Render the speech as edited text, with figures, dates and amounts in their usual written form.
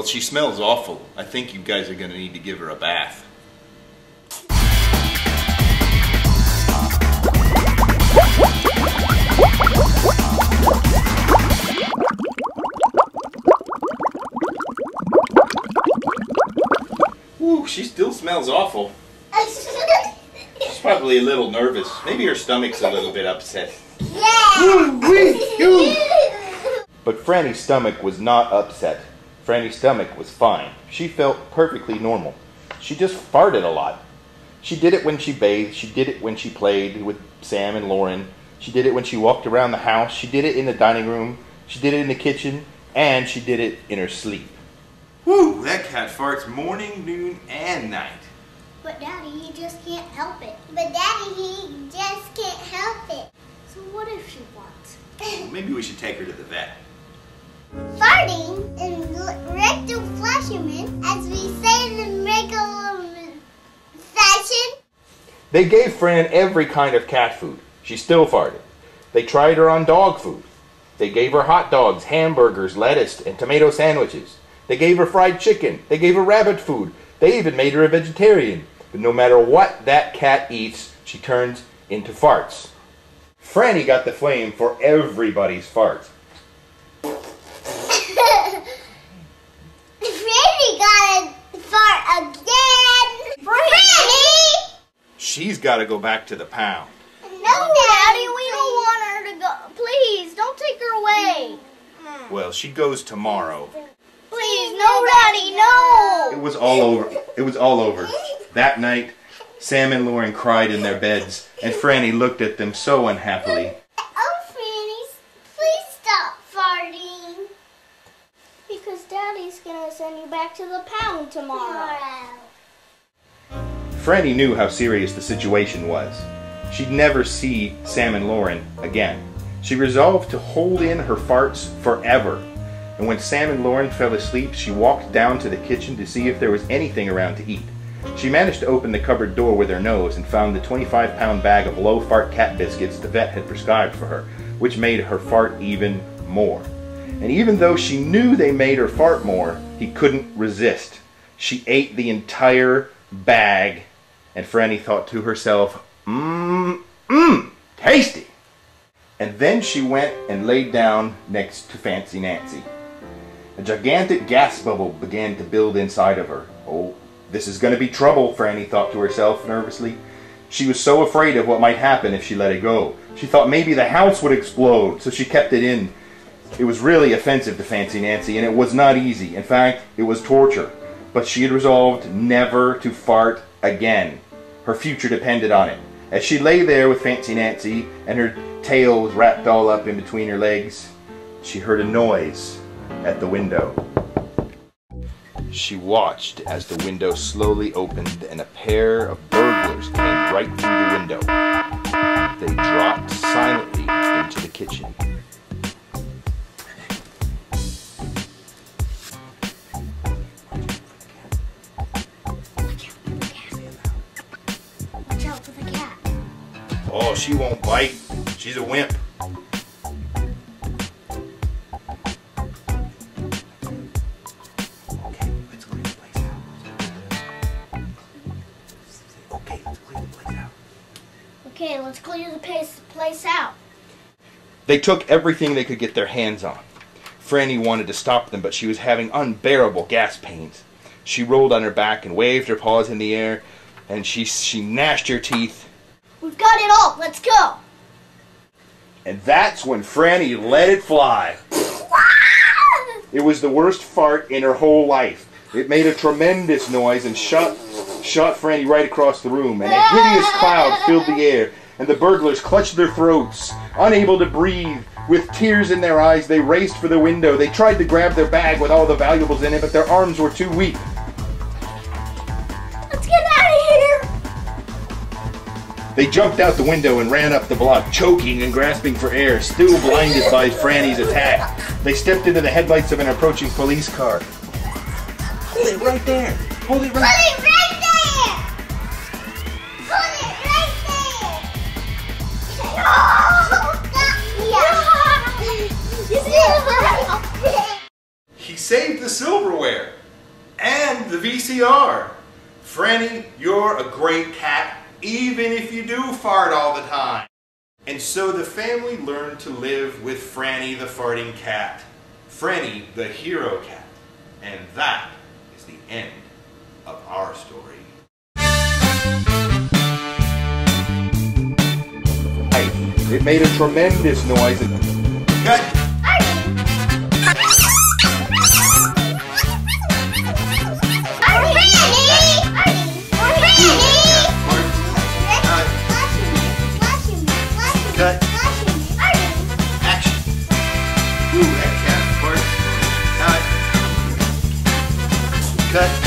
she smells awful. I think you guys are going to need to give her a bath. Woo, she still smells awful. She's probably a little nervous. Maybe her stomach's a little bit upset. But Franny's stomach was not upset. Franny's stomach was fine. She felt perfectly normal. She just farted a lot. She did it when she bathed. She did it when she played with Sam and Lauren. She did it when she walked around the house. She did it in the dining room. She did it in the kitchen. And she did it in her sleep. Woo! That cat farts morning, noon, and night. But Daddy, he just can't help it. But Daddy, he just can't help it. So what if she farts? Well, maybe we should take her to the vet. Farting in rectal flushing, as we say in the regular fashion. They gave Fran every kind of cat food. She still farted. They tried her on dog food. They gave her hot dogs, hamburgers, lettuce, and tomato sandwiches. They gave her fried chicken. They gave her rabbit food. They even made her a vegetarian. But no matter what that cat eats, she turns into farts. Franny got the flame for everybody's fart. Franny got a fart again! Franny! She's got to go back to the pound. No, Daddy, we don't want her to go. Please, don't take her away. Well, she goes tomorrow. Please, no, Daddy, no! It was all over. It was all over. That night, Sam and Lauren cried in their beds, and Franny looked at them so unhappily. Oh, Franny, please stop farting. Because Daddy's gonna send you back to the pound tomorrow. Franny knew how serious the situation was. She'd never see Sam and Lauren again. She resolved to hold in her farts forever. And when Sam and Lauren fell asleep, she walked down to the kitchen to see if there was anything around to eat. She managed to open the cupboard door with her nose and found the 25-pound bag of low-fart cat biscuits the vet had prescribed for her, which made her fart even more. And even though she knew they made her fart more, he couldn't resist. She ate the entire bag, and Franny thought to herself, tasty! And then she went and laid down next to Fancy Nancy. A gigantic gas bubble began to build inside of her. Oh, this is going to be trouble, Franny thought to herself nervously. She was so afraid of what might happen if she let it go. She thought maybe the house would explode, so she kept it in. It was really offensive to Fancy Nancy, and it was not easy. In fact, it was torture. But she had resolved never to fart again. Her future depended on it. As she lay there with Fancy Nancy, and her tail was wrapped all up in between her legs, she heard a noise at the window. She watched as the window slowly opened and a pair of burglars came right through the window. They dropped silently into the kitchen. Watch out for the cat. Oh, she won't bite. She's a wimp. Okay, let's clear the place out. They took everything they could get their hands on. Franny wanted to stop them, but she was having unbearable gas pains. She rolled on her back and waved her paws in the air, and she gnashed her teeth. We've got it all. Let's go. And that's when Franny let it fly. It was the worst fart in her whole life. It made a tremendous noise and shot Franny right across the room, and a hideous cloud filled the air, and the burglars clutched their throats, unable to breathe. With tears in their eyes, they raced for the window. They tried to grab their bag with all the valuables in it, but their arms were too weak. Let's get out of here! They jumped out the window and ran up the block, choking and grasping for air, still blinded by Franny's attack. They stepped into the headlights of an approaching police car. Hold it right there! Hold it right there! Hold it right there! Hold it right there! He saved the silverware! and the VCR. Frannie, you're a great cat, even if you do fart all the time. And so the family learned to live with Frannie the Farting Cat. Frannie the hero cat. And that is the end of our story. It made a tremendous noise. Cut! Cut! Action! Ooh, that cat farts. Cut! Cut!